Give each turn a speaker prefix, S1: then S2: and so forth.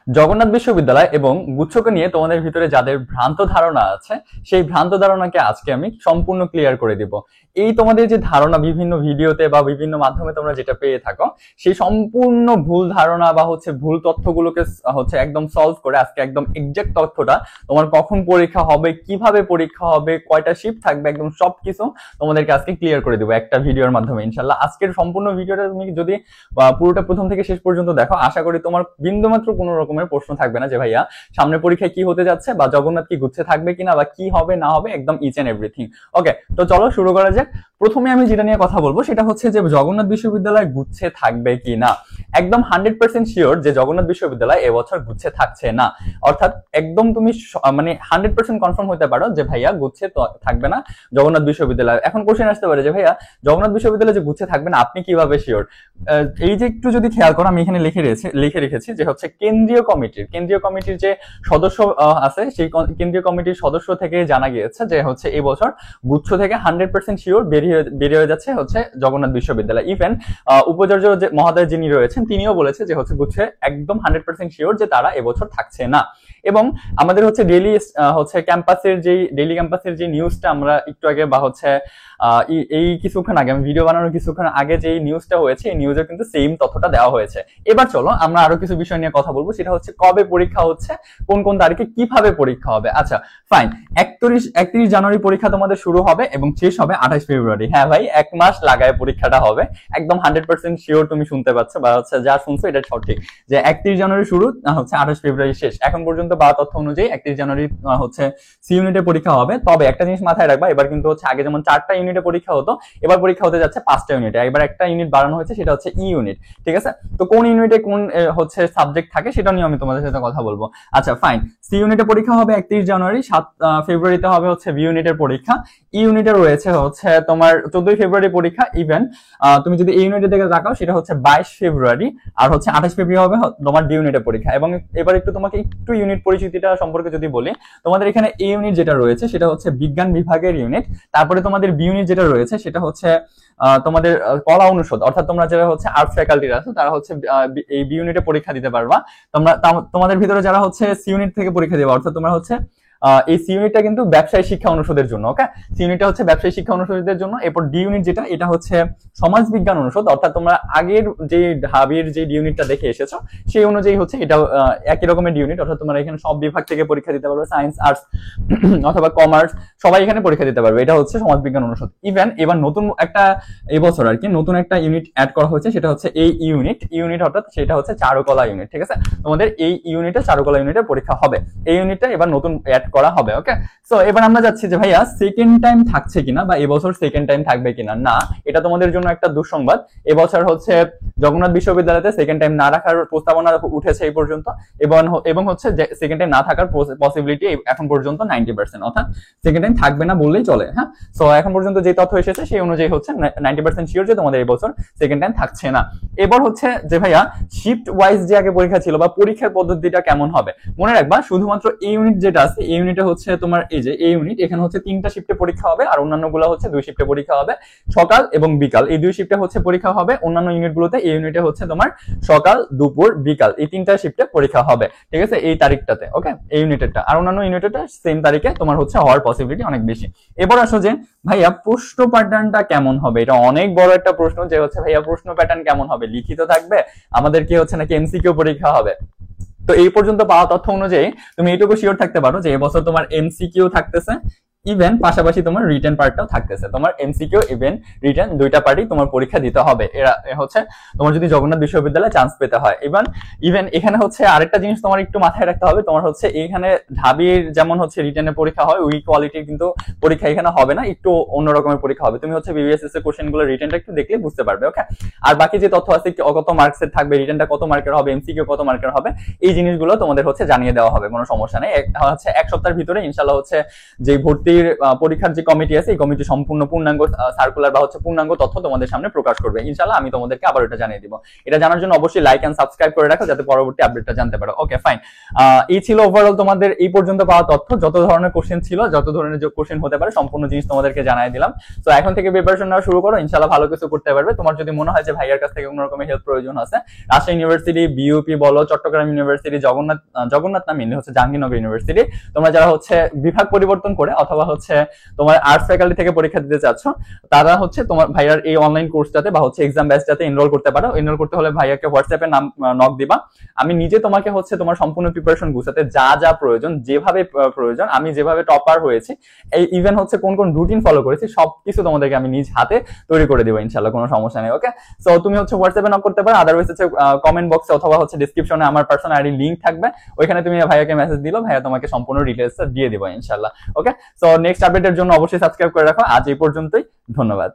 S1: জগন্নাথ বিশ্ববিদ্যালয় এবং গুচ্ছকে নিয়ে তোমাদের ভিতরে যাদের ভ্রান্ত ধারণা আছে সেই ভ্রান্ত ধারণাকে আজকে আমি সম্পূর্ণ ক্লিয়ার করে দিব। এই তোমাদের যে ধারণা বিভিন্ন ভিডিওতে বা বিভিন্ন মাধ্যমে তোমরা যেটা পেয়ে থাকো সেই সম্পূর্ণ ভুল ধারণা বা ভুল তথ্যগুলোকে একদম সলভ করে আজকে একদম এক্সাক্ট তথ্যটা তোমার কখন পরীক্ষা হবে, কিভাবে পরীক্ষা হবে, কয়টা শিফট থাকবে, একদম সবকিছু তোমাদেরকে আজকে ক্লিয়ার করে দিব একটা ভিডিওর মাধ্যমে ইনশাআল্লাহ। আজকের সম্পূর্ণ ভিডিওটা তুমি যদি পুরোটা প্রথম থেকে শেষ পর্যন্ত দেখো, আশা করি তোমার বিন্দুমাত্র কোনো রকমের প্রশ্ন থাকবে না যে ভাইয়া সামনে পরীক্ষায় কি হতে যাচ্ছে বা জগন্নাথ কি গুচ্ছে থাকবে কিনা বা কি হবে না হবে, একদম ইচ এন্ড এভরিথিং। ওকে, তো চলো শুরু করা যাক। প্রথমে আমি যেটা নিয়ে কথা বলবো সেটা হচ্ছে যে জগন্নাথ বিশ্ববিদ্যালয় গুচ্ছে থাকবে কিনা। একদম 100% শিওর যে জগন্নাথ বিশ্ববিদ্যালয় এবছর গুচ্ছে থাকছে না, অর্থাৎ একদম তুমি মানে 100% কনফার্ম হতে পারো যে ভাইয়া গুচ্ছে থাকবে না জগন্নাথ বিশ্ববিদ্যালয়। এখন কোশ্চেন আসতে পারে যে ভাইয়া জগন্নাথ বিশ্ববিদ্যালয় যে গুচ্ছে থাকবে না আপনি কিভাবে শিওর? এই যে একটু যদি খেয়াল করো, আমি এখানে লিখে রেখেছি যে কেন্দ্রীয় কমিটির যে সদস্য আছে সেই কেন্দ্রীয় কমিটির সদস্য থেকে জানা গিয়েছে যে এই বছর গুচ্ছ থেকে 100% শিওর বেরিয়ে হয়ে যাচ্ছে জগন্নাথ বিশ্ববিদ্যালয়। ইভেন উপাচার্য যে মহোদয় যিনি রয়েছেন তিনিও বলেছে যে গুচ্ছে একদম 100% শিওর যে তারা এবছর থাকছে না। এবং আমাদের ডেইলি ক্যাম্পাসের যে নিউজটা আমরা একটু আগে বা এই কিছুক্ষণ আগে আমি ভিডিও বানানোর কিছুক্ষণ আগে যে নিউজটা হয়েছে এই নিউজে কিন্তু সেম তথ্যটা দেওয়া হয়েছে। এবার চলো আমরা আরো কিছু বিষয় নিয়ে কথা বলবো, সেটা হচ্ছে কবে পরীক্ষা হচ্ছে, কোন কোন তারিখে কিভাবে পরীক্ষা হবে। আচ্ছা ফাইন, 31 জানুয়ারি পরীক্ষা তোমাদের শুরু হবে এবং শেষ হবে 28 ফেব্রুয়ারি। হ্যাঁ ভাই, 1 মাস লাগায় পরীক্ষাটা হবে, একদম 100% শিওর তুমি শুনতে পাচ্ছ বা যা শুনছো এটা সঠিক যে 31 জানুয়ারি শুরু 28 ফেব্রুয়ারি শেষ। এখন পর্যন্ত পাওয়া তথ্য অনুযায়ী 31 জানুয়ারি সি ইউনিটে পরীক্ষা হবে। তবে একটা জিনিস মাথায় রাখবা, এবার কিন্তু আগে যেমন 4টা ইউনিটে পরীক্ষা হতো, এবার পরীক্ষা হতে যাচ্ছে 5টা ইউনিটে। এবার একটা ইউনিট বাড়ানো হয়েছে, সেটা হচ্ছে ই ইউনিট। ঠিক আছে, তো কোন ইউনিটে কোন সাবজেক্ট থাকে সেটা নিয়ে আমি তোমাদের সাথে কথা বলবো। আচ্ছা ফাইন, সি ইউনিটে পরীক্ষা হবে 31 জানুয়ারি, 7 ফেব্রুয়ারিতে হবে বি ইউনিটের পরীক্ষা। ই ইউনিটে রয়েছে তোমার 14 ফেব্রুয়ারি পরীক্ষা। ইভেন তুমি যদি এই ইউনিটের দিকে তাকাও সেটা 22 ফেব্রুয়ারি, আর 28 ফেব্রুয়ারি হবে তোমার ডি ইউনিটের পরীক্ষা। এবং এবার তোমাকে একটু ইউনিট পরিচিতিটা সম্পর্কে যদি বলি, তোমাদের এখানে এ ইউনিট যেটা রয়েছে সেটা বিজ্ঞান বিভাগের ইউনিট। তারপরে তোমাদের বি ইউনিট যেটা রয়েছে সেটা তোমাদের কলা অনুষদ, অর্থাৎ তোমরা যারা আর্টস ফ্যাকাল্টির আছো তারা এই বি ইউনিটে পরীক্ষা দিতে পারবা। তোমাদের ভিতরে যারা সি ইউনিট থেকে পরীক্ষা দিবা, অর্থাৎ তোমরা এই সি ইউনিটটা কিন্তু ব্যবসায় শিক্ষা অনুষদের জন্য। ওকে, সি ইউনিটটা ব্যবসায় শিক্ষা অনুষদের জন্য। এরপর ডি ইউনিট যেটা, এটা সমাজ বিজ্ঞান অনুষদ, অর্থাৎ তোমরা আগের যে ঢাবির যে ডি ইউনিটটা দেখে এসেছো সেই অনুযায়ী এটা একই রকমের ডি ইউনিট, অর্থাৎ তোমরা এখানে সব বিভাগ থেকে পরীক্ষা দিতে পারবে, সায়েন্স, আর্টস অথবা কমার্স সবাই এখানে পরীক্ষা দিতে পারবে। এটা সমাজ বিজ্ঞান অনুষদ। ইভেন এবার নতুন একটা এবছর নতুন একটা ইউনিট অ্যাড করা হয়েছে, সেটা এই ইউনিট অর্থাৎ সেটা চারুকলা ইউনিট। ঠিক আছে, তোমাদের এই ইউনিটে চারুকলা ইউনিটের পরীক্ষা হবে। এই ইউনিটটা এবার নতুন অ্যাড করা হবে। ওকে, সো এবার আমরা যাচ্ছি যে ভাইয়া সেকেন্ড টাইম থাকছে কিনা বা এবছর সেকেন্ড টাইম থাকবে কিনা। না, এটা তোমাদের জন্য একটা দুঃসংবাদ। এবছর জগন্নাথ বিশ্ববিদ্যালয়তে সেকেন্ড টাইম না রাখার প্রস্তাবনা উঠেছে এই পর্যন্ত, এবং সেকেন্ড টাইম না থাকার পসিবিলিটি এখন পর্যন্ত 90%, অর্থাৎ সেকেন্ড টাইম থাকবে না বললেই চলে। হ্যাঁ, সো এখন পর্যন্ত যে তথ্য এসেছে সেই অনুযায়ী 90% শিওর যে তোমাদের এবছর সেকেন্ড টাইম থাকছে না। এবার যে ভাইয়া শিফট ওয়াইজ যে আগে পরীক্ষা ছিল বা পরীক্ষার পদ্ধতিটা কেমন হবে, মনে রাখবা শুধুমাত্র এই ইউনিট যেটা আছে এই ইউনিটে তোমার এই যে এই ইউনিট, এখানে 3টা শিফটে পরীক্ষা হবে, আর অন্যান্য গুলো 2 শিফটে পরীক্ষা হবে। সকাল এবং বিকাল এই 2 শিফটে পরীক্ষা হবে। অন্যান্য ইউনিট গুলোতে এই ইউনিটে তোমার সকাল, দুপুর, বিকাল এই 3টা শিফটে পরীক্ষা হবে। ঠিক আছে, এই তারিখটাতে। ওকে, এই ইউনিটেরটা আর অন্যান্য ইউনিটেরটা সেম তারিখে তোমার হওয়ার পসিবিলিটি অনেক বেশি। এবার আসো যে ভাইয়া প্রশ্ন প্যাটার্নটা কেমন হবে। এটা অনেক বড় একটা প্রশ্ন যে ভাইয়া প্রশ্ন প্যাটার্ন কেমন হবে, লিখিত থাকবে আমাদের কি নাকি এমসিকিউ পরীক্ষা হবে। তো এই পর্যন্ত পাওয়া তথ্য অনুযায়ী তুমি এইটুকু শিওর থাকতে পারো যে এবছর তোমার এমসিকিউ থাকতেছে, ইভেন পাশাপাশি তোমার রিটেন পার্টটাও থাকতেছে। তোমার এমসিকিউ ইভেন রিটেন 2টা পার্টই তোমার পরীক্ষা দিতে হবে। এরা তোমার যদি জগন্নাথ বিশ্ববিদ্যালয়ে চান্স পেতে হয়। ইভেন এখানে আরেকটা জিনিস তোমার একটু মাথায় রাখতে হবে, তোমার এখানে ঢাবির যেমন রিটেনের পরীক্ষা হয় ওই কোয়ালিটির কিন্তু পরীক্ষা এখানে হবে না, একটু অন্য রকমের পরীক্ষা হবে। তুমি বিবিএসএস এর কোশ্চেন গুলো রিটেনটা একটু দেখলে বুঝতে পারবে। ওকে, আর বাকি যে তথ্য আছে কত মার্কসের থাকবে, রিটেনটা কত মার্কের হবে, এমসিকিউ কত মার্কের হবে, এই জিনিসগুলো তোমাদের জানিয়ে দেওয়া হবে, কোনো সমস্যা নেই। 1 সপ্তাহের ভিতরে ইনশাআল্লাহ যে ভর্তি ইউনিভার্সিটির পরীক্ষার যে কমিটি আছে এই কমিটি সম্পূর্ণ পূর্ণাঙ্গ সার্কুলার বা হচ্ছে পূর্ণাঙ্গ তথ্য তোমাদের সামনে প্রকাশ করবে ইনশাআল্লাহ। আমি তোমাদেরকে আবার এটা জানিয়ে দিব। এটা জানার জন্য অবশ্যই লাইক এন্ড সাবস্ক্রাইব করে রাখো যাতে পরবর্তী আপডেটটা জানতে পারো। ওকে ফাইন, এই ছিল ওভারঅল তোমাদের এই পর্যন্ত পাওয়া তথ্য। যত ধরনের কোশ্চেন ছিল, যত ধরনের যে কোশ্চেন হতে পারে সম্পূর্ণ জিনিস তোমাদেরকে জানাই দিলাম। তো এখন থেকে প্রিপারেশন নেওয়া শুরু করো, ইনশাআল্লাহ ভালো কিছু করতে পারবে। তোমার যদি মনে হয় যে ভাইয়ার কাছ থেকে কোনো রকমের হেল্প প্রয়োজন আছে, রাজশাহী ইউনিভার্সিটি, বিইউপি বলো, চট্টগ্রাম ইউনিভার্সিটি, জগন্নাথ না মিললে হচ্ছে জাহাঙ্গীরনগর ইউনিভার্সিটি, তোমরা যারা হচ্ছে বিভাগ পরিবর্তন করে অথবা হচ্ছে তোমার আর্টস ফ্যাকাল্টি থেকে পরীক্ষা দিতে চাচ্ছ, তারা হচ্ছে তোমার ভাইয়ার এই অনলাইন কোর্সটাতে বা হচ্ছে এক্সাম ব্যাচটাতে এনরোল করতে পারো। এনরোল করতে হলে ভাইয়াকে হোয়াটসঅ্যাপে নক দিবা। আমি নিজে তোমাকে হচ্ছে তোমার সম্পূর্ণ প্রিপারেশন গুছাতে যা যা প্রয়োজন, যেভাবে প্রয়োজন, আমি যেভাবে টপার হয়েছি, এই ইভেন হচ্ছে কোন কোন রুটিন ফলো করেছি, সবকিছু তোমাদেরকে আমি নিজ হাতে তৈরি করে দিব ইনশাআল্লাহ, কোনো সমস্যা নেই। ওকে, সো তুমি হচ্ছে হোয়াটসঅ্যাপে নক করতে পারো, আদারওয়াইজ হচ্ছে কমেন্ট বক্সে অথবা হচ্ছে ডেসক্রিপশনে আমার পার্সোনাল আইডি লিংক থাকবে, ওইখানে তুমি ভাইয়াকে মেসেজ দিলো, ভাইয়া তোমাকে সম্পূর্ণ ডিটেইলস দিয়ে দিব ইনশাআল্লাহ। ওকে, সো নেক্সট আপডেটের জন্য অবশ্যই সাবস্ক্রাইব করে রাখো। আজ এই পর্যন্তই, ধন্যবাদ।